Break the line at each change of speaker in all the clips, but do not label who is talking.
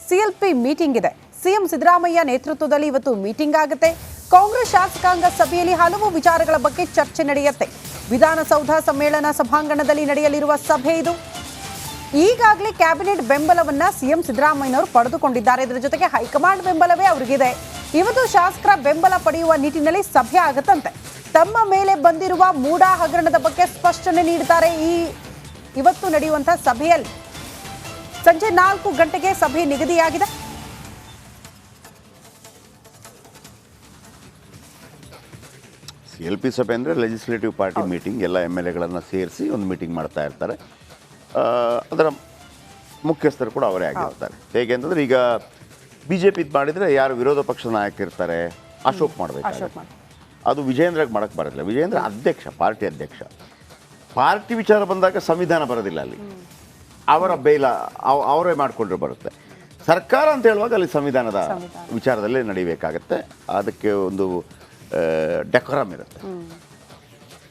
CLP meeting ಇದೆ. CM Siddaramaiah ನೇತೃತ್ವದಲ್ಲಿ ಇವತ್ತು ಮೀಟಿಂಗ್ ಆಗುತ್ತೆ. ಕಾಂಗ್ರೆಸ್ ಶಾಸಕಾಂಗ ಸಭೆಯಲ್ಲಿ ಹಲವು ವಿಚಾರಗಳ ಬಗ್ಗೆ ಚರ್ಚೆ ನಡೆಯುತ್ತೆ. ವಿಧಾನಸೌಧ ಸಮ್ಮೇಳನ ಸಭಾಂಗಣದಲ್ಲಿ ನಡೆಯಲಿರುವ ಸಭೆ ಇದು. ಈಗಾಗಲೇ ಕ್ಯಾಬಿನೆಟ್ ಬೆಂಬಲವನ್ನ ಸಿಎಂ ಸಿದ್ದರಾಮಯ್ಯನವರು ಪಡೆದುಕೊಂಡಿದ್ದಾರೆ. ಇದರ ಜೊತೆಗೆ ಹೈಕಮಾಂಡ್ ಬೆಂಬಲವೇ ಅವರಿಗಿದೆ. ಇವತ್ತು ಶಾಸಕರ ಬೆಂಬಲ ಪಡೆಯುವ ನಿಟ್ಟಿನಲ್ಲಿ ಸಭೆ ಆಗುತ್ತಂತೆ. ತಮ್ಮ ಮೇಲೆ ಬಂದಿರುವ ಮೂಡಾ ಹಗರಣದ ಬಗ್ಗೆ ಸ್ಪಷ್ಟನೆ ನೀಡುತ್ತಾರೆ. ಇವತ್ತು ನಡೆಯುವಂತಹ ಸಭೆಯಲ್ಲಿ ಸಂಜೆ 4 ಗಂಟೆಗೆ ಸಭೆ ನಿಗದಿಯಾಗಿದೆ.
ಸಿಎಲ್ಪಿ ಸಭೆ ಅಂದರೆ ಲೆಜಿಸ್ಲೇಟಿವ್ ಪಾರ್ಟಿ ಮೀಟಿಂಗ್. ಎಲ್ಲ MLAಗಳನ್ನು ಸೇರಿಸಿ ಒಂದು ಮೀಟಿಂಗ್ ಮಾಡ್ತಾ ಇರ್ತಾರೆ. ಅದರ ಮುಖ್ಯಸ್ಥರು ಕೂಡ ಅವರೇ ಆಗಿರ್ತಾರೆ. ಹೇಗೆ ಅಂತಂದರೆ ಈಗ BJP ಇದು ಮಾಡಿದರೆ ಯಾರು ವಿರೋಧ ಪಕ್ಷದ ನಾಯಕರಿರ್ತಾರೆ, ಅಶೋಕ್ ಮಾಡಬೇಕು. ಅದು ವಿಜೇಂದ್ರಗೆ ಮಾಡೋಕ್ಕೆ ಬರೋದಿಲ್ಲ. ವಿಜೇಂದ್ರ ಅಧ್ಯಕ್ಷ, ಪಾರ್ಟಿ ಅಧ್ಯಕ್ಷ. ಪಾರ್ಟಿ ವಿಚಾರ ಬಂದಾಗ ಸಂವಿಧಾನ ಬರೋದಿಲ್ಲ ಅಲ್ಲಿ. ಅವರ ಬೇಲ ಅವರೇ ಮಾಡಿಕೊಂಡ್ರೆ ಬರುತ್ತೆ. ಸರ್ಕಾರ ಅಂತ ಹೇಳುವಾಗ ಅಲ್ಲಿ ಸಂವಿಧಾನದ ವಿಚಾರದಲ್ಲೇ ನಡೀಬೇಕಾಗತ್ತೆ. ಅದಕ್ಕೆ ಒಂದು ಡೆಕೋರಮ್ ಇರುತ್ತೆ.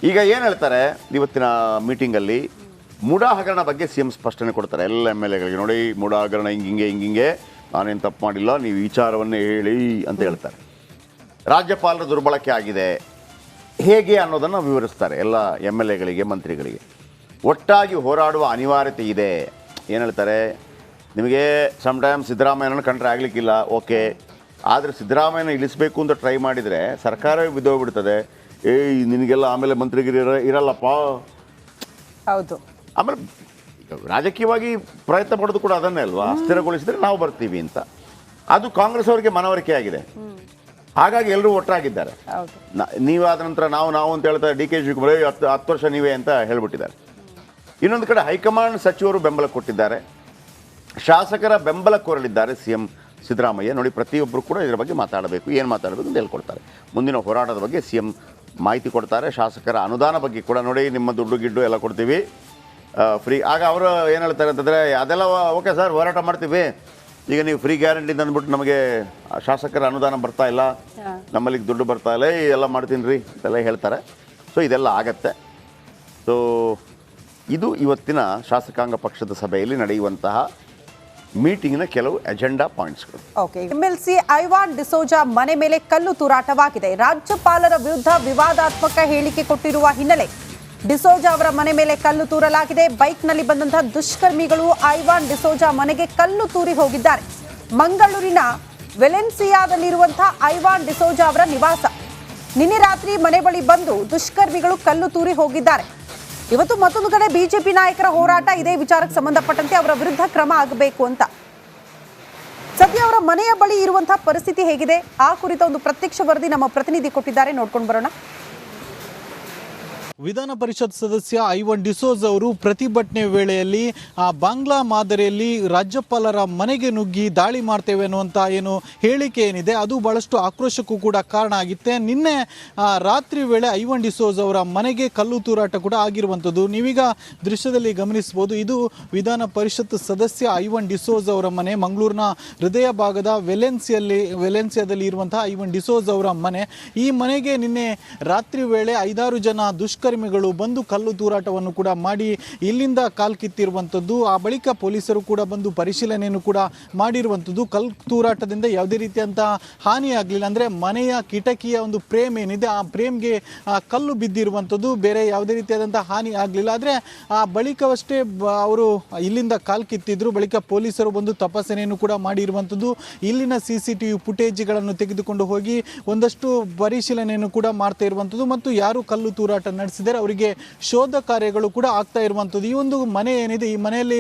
ಈಗ ಏನು ಹೇಳ್ತಾರೆ ಇವತ್ತಿನ ಮೀಟಿಂಗಲ್ಲಿ, ಮೂಡಾ ಹಗರಣ ಬಗ್ಗೆ CM ಸ್ಪಷ್ಟನೆ ಕೊಡ್ತಾರೆ ಎಲ್ಲ MLAಗಳಿಗೆ. ನೋಡಿ, ಮೂಡಾ ಹಗರಣ ಹಿಂಗಿಂಗೆ, ನಾನೇನು ತಪ್ಪು ಮಾಡಿಲ್ಲ, ನೀವು ವಿಚಾರವನ್ನೇ ಹೇಳಿ ಅಂತ ಹೇಳ್ತಾರೆ. ರಾಜ್ಯಪಾಲರ ದುರ್ಬಳಕೆ ಆಗಿದೆ ಹೇಗೆ ಅನ್ನೋದನ್ನು ವಿವರಿಸ್ತಾರೆ ಎಲ್ಲ MLAಗಳಿಗೆ, ಮಂತ್ರಿಗಳಿಗೆ. ಒಟ್ಟಾಗಿ ಹೋರಾಡುವ ಅನಿವಾರ್ಯತೆ ಇದೆ. ಏನು ಹೇಳ್ತಾರೆ, ನಿಮಗೆ ಸಮ್ಟೈಮ್ ಸಿದ್ದರಾಮಯ್ಯನ ಕಂಡ್ರೆ ಆಗಲಿಕ್ಕಿಲ್ಲ, ಓಕೆ, ಆದರೆ ಸಿದ್ದರಾಮಯ್ಯನ ಇಳಿಸಬೇಕು ಅಂತ ಟ್ರೈ ಮಾಡಿದರೆ ಸರ್ಕಾರವೇ ಬಿದ್ದೋಗ್ಬಿಡ್ತದೆ. ನಿನಗೆಲ್ಲ ಆಮೇಲೆ ಮಂತ್ರಿಗಿರಿ ಇರಲ್ಲಪ್ಪ.
ಹೌದು.
ಆಮೇಲೆ ರಾಜಕೀಯವಾಗಿ ಪ್ರಯತ್ನ ಪಡೋದು ಕೂಡ ಅದನ್ನೇ ಅಲ್ವಾ, ಅಸ್ಥಿರಗೊಳಿಸಿದರೆ ನಾವು ಬರ್ತೀವಿ ಅಂತ. ಅದು ಕಾಂಗ್ರೆಸ್ ಅವರಿಗೆ ಮನವರಿಕೆ ಆಗಿದೆ. ಹಾಗಾಗಿ ಎಲ್ಲರೂ ಒಟ್ಟಾಗಿದ್ದಾರೆ. ನೀವಾದ ನಂತರ ನಾವು ಅಂತ ಹೇಳ್ತಾರೆ. DK ಶಿವಕುಮಾರ್ 10 ವರ್ಷ ನೀವೇ ಅಂತ ಹೇಳ್ಬಿಟ್ಟಿದ್ದಾರೆ. ಇನ್ನೊಂದು ಕಡೆ ಹೈಕಮಾಂಡ್ ಸಚಿವರು ಬೆಂಬಲ ಕೊಟ್ಟಿದ್ದಾರೆ. ಶಾಸಕರ ಬೆಂಬಲ ಕೋರಲಿದ್ದಾರೆ CM ಸಿದ್ದರಾಮಯ್ಯ. ನೋಡಿ, ಪ್ರತಿಯೊಬ್ಬರು ಕೂಡ ಇದರ ಬಗ್ಗೆ ಮಾತಾಡಬೇಕು, ಏನು ಮಾತಾಡಬೇಕು ಅಂತ ಹೇಳ್ಕೊಡ್ತಾರೆ. ಮುಂದಿನ ಹೋರಾಟದ ಬಗ್ಗೆ CM ಮಾಹಿತಿ ಕೊಡ್ತಾರೆ. ಶಾಸಕರ ಅನುದಾನ ಬಗ್ಗೆ ಕೂಡ, ನೋಡಿ ನಿಮ್ಮ ದುಡ್ಡು ಗಿಡ್ಡು ಎಲ್ಲ ಕೊಡ್ತೀವಿ ಫ್ರೀ. ಆಗ ಅವರು ಏನು ಹೇಳ್ತಾರೆ ಅಂತಂದರೆ, ಅದೆಲ್ಲ ಓಕೆ ಸರ್, ಹೋರಾಟ ಮಾಡ್ತೀವಿ, ಈಗ ನೀವು ಫ್ರೀ ಗ್ಯಾರಂಟಿ ಅಂದ್ಬಿಟ್ಟು ನಮಗೆ ಶಾಸಕರ ಅನುದಾನ ಬರ್ತಾ ಇಲ್ಲ, ನಮ್ಮಲ್ಲಿಗೆ ದುಡ್ಡು ಬರ್ತಾ ಇಲ್ಲ, ಎಲ್ಲ ಮಾಡ್ತೀನಿ ರೀ ಅಂತೆಲ್ಲ ಹೇಳ್ತಾರೆ. ಸೊ ಇದೆಲ್ಲ ಆಗತ್ತೆ. ಸೊ ಇದು ಇವತ್ತಿನ ಶಾಸಕಾಂಗ ಪಕ್ಷದ ಸಭೆಯಲ್ಲಿ ನಡೆಯುವಂತಹ ಮೀಟಿಂಗ್ನ ಕೆಲವು ಅಜೆಂಡಾ ಪಾಯಿಂಟ್ಸ್ಗಳು.
ಓಕೆ. MLC ಐವಾನ್ ಡಿಸೋಜಾ ಮನೆ ಮೇಲೆ ಕಲ್ಲು ತೂರಾಟವಾಗಿದೆ. ರಾಜ್ಯಪಾಲರ ವಿರುದ್ಧ ವಿವಾದಾತ್ಮಕ ಹೇಳಿಕೆ ಕೊಟ್ಟಿರುವ ಹಿನ್ನೆಲೆ ಡಿಸೋಜಾ ಅವರ ಮನೆ ಮೇಲೆ ಕಲ್ಲು ತೂರಲಾಗಿದೆ. ಬೈಕ್ನಲ್ಲಿ ಬಂದಂತಹ ದುಷ್ಕರ್ಮಿಗಳು ಐವಾನ್ ಡಿಸೋಜಾ ಮನೆಗೆ ಕಲ್ಲು ತೂರಿ ಹೋಗಿದ್ದಾರೆ. ಮಂಗಳೂರಿನ ವೆಲೆನ್ಸಿಯಾದಲ್ಲಿರುವಂತಹ ಐವಾನ್ ಡಿಸೋಜಾ ಅವರ ನಿವಾಸ. ನಿನ್ನೆ ರಾತ್ರಿ ಮನೆ ಬಳಿ ಬಂದು ದುಷ್ಕರ್ಮಿಗಳು ಕಲ್ಲು ತೂರಿ ಹೋಗಿದ್ದಾರೆ. ಇವತ್ತು ಮತ್ತೊಂದು ಕಡೆ ಬಿಜೆಪಿ ನಾಯಕರ ಹೋರಾಟ. ಇದೇ ವಿಚಾರಕ್ಕೆ ಸಂಬಂಧಪಟ್ಟಂತೆ ಅವರ ವಿರುದ್ಧ ಕ್ರಮ ಆಗಬೇಕು ಅಂತ. ಸದ್ಯ ಅವರ ಮನೆಯ ಬಳಿ ಇರುವಂತಹ ಪರಿಸ್ಥಿತಿ ಹೇಗಿದೆ, ಆ ಕುರಿತ ಒಂದು ಪ್ರತ್ಯಕ್ಷ ವರದಿ ನಮ್ಮ ಪ್ರತಿನಿಧಿ ಕೊಟ್ಟಿದ್ದಾರೆ, ನೋಡ್ಕೊಂಡು ಬರೋಣ.
ವಿಧಾನ ಪರಿಷತ್ ಸದಸ್ಯ ಐವಾನ್ ಡಿಸೋಜ್ ಅವರು ಪ್ರತಿಭಟನೆ ವೇಳೆಯಲ್ಲಿ ಬಾಂಗ್ಲಾ ಮಾದರಿಯಲ್ಲಿ ರಾಜ್ಯಪಾಲರ ಮನೆಗೆ ನುಗ್ಗಿ ದಾಳಿ ಮಾಡ್ತೇವೆ ಅನ್ನುವಂಥ ಏನು ಹೇಳಿಕೆ ಏನಿದೆ, ಅದು ಬಹಳಷ್ಟು ಆಕ್ರೋಶಕ್ಕೂ ಕೂಡ ಕಾರಣ ಆಗಿತ್ತೆ. ನಿನ್ನೆ ರಾತ್ರಿ ವೇಳೆ ಐವಾನ್ ಡಿಸೋಜ್ ಅವರ ಮನೆಗೆ ಕಲ್ಲು ತೂರಾಟ ಕೂಡ ಆಗಿರುವಂಥದ್ದು ನೀವೀಗ ದೃಶ್ಯದಲ್ಲಿ ಗಮನಿಸಬಹುದು. ಇದು ವಿಧಾನ ಪರಿಷತ್ ಸದಸ್ಯ ಐವಾನ್ ಡಿಸೋಜ್ ಅವರ ಮನೆ. ಮಂಗಳೂರಿನ ಹೃದಯ ಭಾಗದ ವೆಲೆನ್ಸಿಯಾದಲ್ಲಿ ಇರುವಂತಹ ಐವಾನ್ ಡಿಸೋಜ್ ಅವರ ಮನೆ. ಈ ಮನೆಗೆ ನಿನ್ನೆ ರಾತ್ರಿ ವೇಳೆ 5-6 ಜನ ದುಷ್ಕರ್ಮಿಗಳು ಬಂದು ಕಲ್ಲು ತೂರಾಟವನ್ನು ಕೂಡ ಮಾಡಿ ಇಲ್ಲಿಂದ ಕಾಲ್ ಕಿತ್ತಿರುವಂಥದ್ದು. ಆ ಬಳಿಕ ಪೊಲೀಸರು ಕೂಡ ಬಂದು ಪರಿಶೀಲನೆಯನ್ನು ಕೂಡ ಮಾಡಿರುವಂಥದ್ದು. ಕಲ್ಲು ತೂರಾಟದಿಂದ ಯಾವುದೇ ರೀತಿಯಂಥ ಹಾನಿ ಆಗಲಿಲ್ಲ. ಅಂದರೆ ಮನೆಯ ಕಿಟಕಿಯ ಒಂದು ಫ್ರೇಮ್ ಏನಿದೆ, ಆ ಫ್ರೇಮ್ಗೆ ಕಲ್ಲು ಬಿದ್ದಿರುವಂಥದ್ದು, ಬೇರೆ ಯಾವುದೇ ರೀತಿಯಾದಂಥ ಹಾನಿ ಆಗಲಿಲ್ಲ. ಆದರೆ ಆ ಬಳಿಕವಷ್ಟೇ ಅವರು ಇಲ್ಲಿಂದ ಕಾಲ್ ಕಿತ್ತಿದ್ರು. ಬಳಿಕ ಪೊಲೀಸರು ಬಂದು ತಪಾಸಣೆಯನ್ನು ಕೂಡ ಮಾಡಿರುವಂಥದ್ದು. ಇಲ್ಲಿನ CCTV ಫುಟೇಜ್ಗಳನ್ನು ತೆಗೆದುಕೊಂಡು ಹೋಗಿ ಒಂದಷ್ಟು ಪರಿಶೀಲನೆಯನ್ನು ಕೂಡ ಮಾಡ್ತಾ ಇರುವಂಥದ್ದು. ಮತ್ತು ಯಾರು ಕಲ್ಲು ತೂರಾಟ ನಡೆಸಿದ್ದಾರೆ ಅವರಿಗೆ ಶೋಧ ಕಾರ್ಯಗಳು ಕೂಡ ಆಗ್ತಾ ಇರುವಂಥದ್ದು. ಈ ಒಂದು ಮನೆ ಏನಿದೆ, ಈ ಮನೆಯಲ್ಲಿ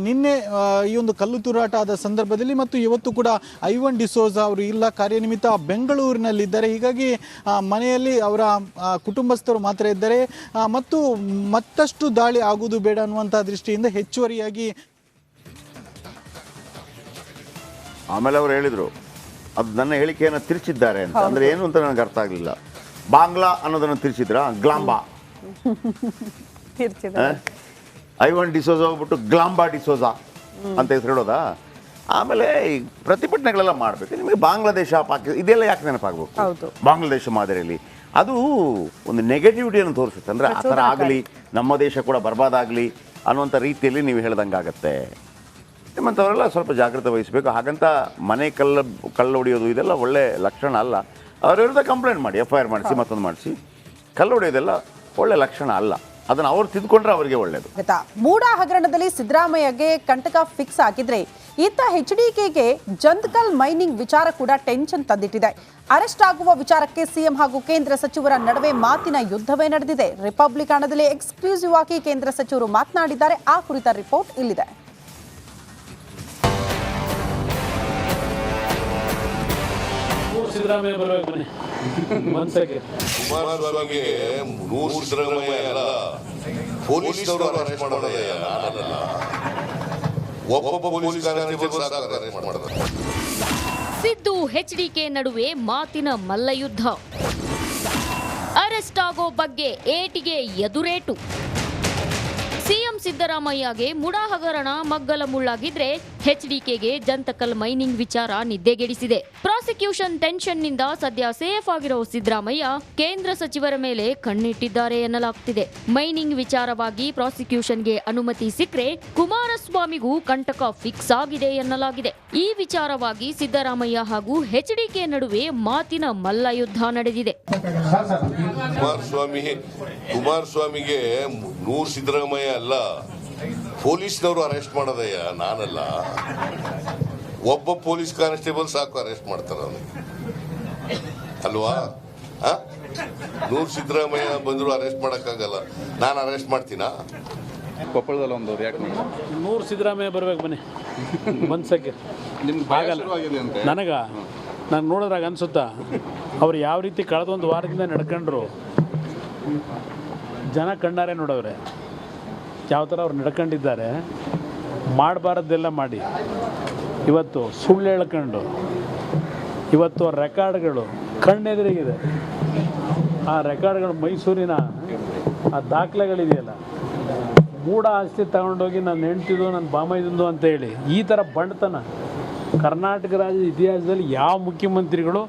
ನಿನ್ನೆ ಈ ಒಂದು ಕಲ್ಲು ತೂರಾಟ ಆದ ಸಂದರ್ಭದಲ್ಲಿ ಮತ್ತು ಇವತ್ತು ಕೂಡ ಐವಾನ್ ಡಿಸೋಜಾ ಅವರು ಇಲ್ಲ, ಕಾರ್ಯನಿಮಿತ್ತ ಬೆಂಗಳೂರಿನಲ್ಲಿದ್ದಾರೆ. ಹೀಗಾಗಿ ಮನೆಯಲ್ಲಿ ಅವರ ಕುಟುಂಬಸ್ಥರು ಮಾತ್ರ ಇದ್ದಾರೆ. ಮತ್ತು ಮತ್ತಷ್ಟು ದಾಳಿ ಆಗುವುದು ಬೇಡ ಅನ್ನುವಂಥ ದೃಷ್ಟಿಯಿಂದ ಹೆಚ್ಚುವರಿಯಾಗಿ
ಆಮೇಲೆ ಅವರು ಹೇಳಿದರು, ಅದು ನನ್ನ ಹೇಳಿಕೆಯನ್ನು ತಿರ್ಚಿದ್ದಾರೆ ಅಂತ. ಅಂದರೆ ಏನು ಅಂತ ನನಗೆ ಅರ್ಥ ಆಗಲಿಲ್ಲ. ಬಾಂಗ್ಲಾ ಅನ್ನೋದನ್ನು ತಿರ್ಚಿದ್ರ, ಗ್ಲಾಂಬಾ ಐವಾನ್ ಡಿಸೋಜಾ ಹೋಗ್ಬಿಟ್ಟು ಗ್ಲಾಂಬಾ ಡಿಸೋಜಾ ಅಂತ ಹೆಸರು ಹೇಳೋದಾ? ಆಮೇಲೆ ಈ ಪ್ರತಿಭಟನೆಗಳೆಲ್ಲ ಮಾಡಬೇಕು. ನಿಮಗೆ ಬಾಂಗ್ಲಾದೇಶ, ಪಾಕಿಸ್ತಾನ ಇದೆಲ್ಲ ಯಾಕೆ ನೆನಪಾಗಬೇಕು? ಬಾಂಗ್ಲಾದೇಶ ಮಾದರಿಯಲ್ಲಿ ಅದು ಒಂದು ನೆಗೆಟಿವಿಟಿಯನ್ನು ತೋರಿಸುತ್ತೆ. ಅಂದರೆ ಆ ಥರ ಆಗಲಿ, ನಮ್ಮ ದೇಶ ಕೂಡ ಬರ್ಬಾದಾಗಲಿ ಅನ್ನುವಂಥ ರೀತಿಯಲ್ಲಿ ನೀವು ಹೇಳ್ದಂಗಾಗತ್ತೆ. ನಿಮ್ಮಂಥವರೆಲ್ಲ ಸ್ವಲ್ಪ ಜಾಗ್ರತೆ ವಹಿಸಬೇಕು. ಹಾಗಂತ ಮನೆ ಕಲ್ಲು ಹೊಡೆಯೋದು ಇದೆಲ್ಲ ಒಳ್ಳೆ ಲಕ್ಷಣ ಅಲ್ಲ. ಅವ್ರ ವಿರುದ್ಧ ಕಂಪ್ಲೇಂಟ್ ಮಾಡಿ, FIR ಮಾಡಿಸಿ, ಮತ್ತೊಂದು ಮಾಡಿಸಿ. ಕಲ್ಲು ಹೊಡೆಯೋದೆಲ್ಲ ಒಳ್ಳೆ ಲಕ್ಷಣ ಅಲ್ಲ. ಅದನ್ನು ಅವ್ರು ತಿದ್ದುಕೊಂಡ್ರೆ ಅವರಿಗೆ ಒಳ್ಳೆಯದು.
ಮೂಡ ಹಗರಣದಲ್ಲಿ ಸಿದ್ದರಾಮಯ್ಯಗೆ ಕಂಟಕ ಫಿಕ್ಸ್ ಆಗಿದ್ರೆ ಇತ್ತ HDKಗೆ ಜಂತಕಲ್ ಮೈನಿಂಗ್ ವಿಚಾರ ಕೂಡ ಟೆನ್ಷನ್ ತಂದಿಟ್ಟಿದೆ. ಅರೆಸ್ಟ್ ಆಗುವ ವಿಚಾರಕ್ಕೆ ಸಿಎಂ ಹಾಗೂ ಕೇಂದ್ರ ಸಚಿವರ ನಡುವೆ ಮಾತಿನ ಯುದ್ಧವೇ ನಡೆದಿದೆ. ರಿಪಬ್ಲಿಕನದಲ್ಲಿ ಎಕ್ಸ್ಕ್ಲೂಸಿವ್ ಆಗಿ ಕೇಂದ್ರ ಸಚಿವರು ಮಾತನಾಡಿದ್ದಾರೆ. ಆ ಕುರಿತ ರಿಪೋರ್ಟ್ ಇಲ್ಲಿದೆ.
ಸಿದ್ದರಾಮಯ್ಯ ಬರಬೇಕು ಬನ್ನಿ ಮನ್ಸಕ್ಕೆ.
ಕುಮಾರಸ್ವಾಮಿಗೆ ಸಿದ್ದರಾಮಯ್ಯ ಅಲ್ಲ, ಪೊಲೀಸರು ಅರೆಸ್ಟ್ ಮಾಡೋದೇ ನಾನಲ್ಲ. ಒಬ್ಬೊಬ್ಬ ಪೊಲೀಸ್ ಕಾನ್ಸ್ಟೇಬಲ್ ಅರೆಸ್ಟ್ ಮಾಡೋದು.
ಸಿದ್ದು HDK ನಡುವೆ ಮಾತಿನ ಮಲ್ಲಯುದ್ಧ. ಅರೆಸ್ಟ್ ಆಗೋ ಬಗ್ಗೆ ಏಟಿಗೆ ಎದುರೇಟು. ಸಿಎಂ ಸಿದ್ದರಾಮಯ್ಯಗೆ ಮುಡಾ ಹಗರಣ ಮಗ್ಗಲ ಮುಳ್ಳಾಗಿದ್ರೆ HDKಗೆ ಜಂತಕಲ್ ಮೈನಿಂಗ್ ವಿಚಾರ ನಿದ್ದೆಗೆಡಿಸಿದೆ. ಪ್ರಾಸಿಕ್ಯೂಷನ್ ಟೆನ್ಷನ್ನಿಂದ ಸದ್ಯ ಸೇಫ್ ಆಗಿರೋ ಸಿದ್ದರಾಮಯ್ಯ ಕೇಂದ್ರ ಸಚಿವರ ಮೇಲೆ ಕಣ್ಣಿಟ್ಟಿದ್ದಾರೆ ಎನ್ನಲಾಗ್ತಿದೆ. ಮೈನಿಂಗ್ ವಿಚಾರವಾಗಿ ಪ್ರಾಸಿಕ್ಯೂಷನ್ಗೆ ಅನುಮತಿ ಸಿಕ್ಕರೆ ಕುಮಾರಸ್ವಾಮಿಗೂ ಕಂಟಕ ಫಿಕ್ಸ್ ಆಗಿದೆ ಎನ್ನಲಾಗಿದೆ. ಈ ವಿಚಾರವಾಗಿ ಸಿದ್ದರಾಮಯ್ಯ ಹಾಗೂ HDK ನಡುವೆ ಮಾತಿನ ಮಲ್ಲಯುದ್ಧ ನಡೆದಿದೆ.
ಕುಮಾರಸ್ವಾಮಿಗೆ ಸಿದ್ದರಾಮಯ್ಯ ಅಲ್ಲ, ಪೊಲೀಸ್ನವರು ಅರೆಸ್ಟ್ ಮಾಡೋದಯ್ಯ ನಾನಲ್ಲ. ಒಬ್ಬ ಪೊಲೀಸ್ ಕಾನ್ಸ್ಟೇಬಲ್ ಸಾಕು ಅರೆಸ್ಟ್ ಮಾಡ್ತಾರ ಅಲ್ವಾ? ಸಿದ್ದರಾಮಯ್ಯ ಬಂದ್ರು ಅರೆಸ್ಟ್ ಮಾಡಕ್ಕಾಗಲ್ಲ, ನಾನು ಅರೆಸ್ಟ್ ಮಾಡ್ತೀನಾ?
ಕೊಪ್ಪಳದಲ್ಲಿ ಒಂದು ರಿಯಾಕ್ಟ್ ಮಾಡಿ
ಸಿದ್ದರಾಮಯ್ಯ ಬರಬೇಕು ಬನ್ನಿ ಮನ್ಸಕ್ಕೆ. ನಾನು ನೋಡಿದ್ರಾಗ ಅನ್ಸುತ್ತಾ ಅವ್ರು ಯಾವ ರೀತಿ ಕಳೆದ ಒಂದು ವಾರದಿಂದ ನಡ್ಕೊಂಡ್ರು. ಜನ ಕಣ್ಣಾರೆ ನೋಡವ್ರೆ ಯಾವ ಥರ ಅವ್ರು ನಡ್ಕೊಂಡಿದ್ದಾರೆ. ಮಾಡಬಾರದ್ದೆಲ್ಲ ಮಾಡಿ ಇವತ್ತು ಸುಳ್ಳು ಹೇಳ್ಕೊಂಡು ಇವತ್ತು ರೆಕಾರ್ಡ್ಗಳು ಕಣ್ಣೆದುರಿಗಿದೆ. ಆ ರೆಕಾರ್ಡ್ಗಳು ಮೈಸೂರಿನ ಆ ದಾಖಲೆಗಳಿದೆಯಲ್ಲ, ಮೂಢ ಆಸ್ತಿ ತಗೊಂಡೋಗಿ ನಾನು ಹೆಂಡ್ತಿದ್ದು ನನ್ನ ಬಾಮೈದಂದು ಅಂತ ಹೇಳಿ ಈ ಥರ ಬಂಡತನ ಕರ್ನಾಟಕ ರಾಜ್ಯದ ಇತಿಹಾಸದಲ್ಲಿ ಯಾವ ಮುಖ್ಯಮಂತ್ರಿಗಳು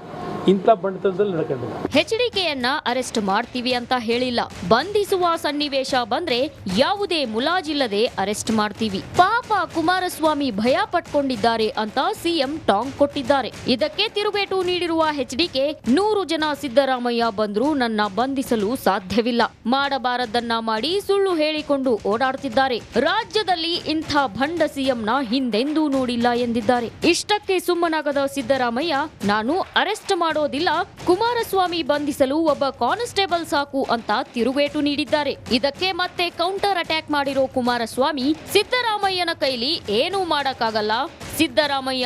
ಇಂಥ ಬಂಡತನದಲ್ಲಿ ನಡ್ಕೊಂಡಿಲ್ಲ.
HDKಯನ್ನ ಅರೆಸ್ಟ್ ಮಾಡ್ತೀವಿ ಅಂತ ಹೇಳಿಲ್ಲ. ಬಂಧಿಸುವ ಸನ್ನಿವೇಶ ಬಂದ್ರೆ ಯಾವುದೇ ಮುಲಾಜಿಲ್ಲದೆ ಅರೆಸ್ಟ್ ಮಾಡ್ತೀವಿ. ಪಾಪ ಕುಮಾರಸ್ವಾಮಿ ಭಯ ಪಟ್ಕೊಂಡಿದ್ದಾರೆ ಅಂತ ಸಿಎಂ ಟಾಂಗ್ ಕೊಟ್ಟಿದ್ದಾರೆ. ಇದಕ್ಕೆ ತಿರುಗೇಟು ನೀಡಿರುವ HDK 100 ಜನ ಸಿದ್ದರಾಮಯ್ಯ ಬಂದ್ರು ನನ್ನ ಬಂಧಿಸಲು ಸಾಧ್ಯವಿಲ್ಲ. ಮಾಡಬಾರದನ್ನ ಮಾಡಿ ಸುಳ್ಳು ಹೇಳಿಕೊಂಡು ಓಡಾಡ್ತಿದ್ದಾರೆ. ರಾಜ್ಯದಲ್ಲಿ ಇಂಥ ಭಂಡ ಸಿಎಂನ ಹಿಂದೆಂದೂ ನೋಡಿಲ್ಲ ಎಂದಿದ್ದಾರೆ. ಇಷ್ಟಕ್ಕೆ ಸುಮ್ಮನಾಗದ ಸಿದ್ದರಾಮಯ್ಯ ನಾನು ಅರೆಸ್ಟ್ ಮಾಡೋದಿಲ್ಲ, ಕುಮಾರಸ್ವಾಮಿ ಬಂಧಿಸಲು ಒಬ್ಬ ಕಾನ್ಸ್ಟೇಬಲ್ ಸಾಕು ಅಂತ ತಿರುಗೇಟು ನೀಡಿದ್ದಾರೆ. ಇದಕ್ಕೆ ಮತ್ತೆ ಕೌಂಟರ್ ಅಟ್ಯಾಕ್ ಮಾಡಿರೋ ಕುಮಾರಸ್ವಾಮಿ ಸಿದ್ದರಾಮಯ್ಯನ ಕೈಲಿ ಏನೂ ಮಾಡಕ್ಕಾಗಲ್ಲ, ಸಿದ್ದರಾಮಯ್ಯ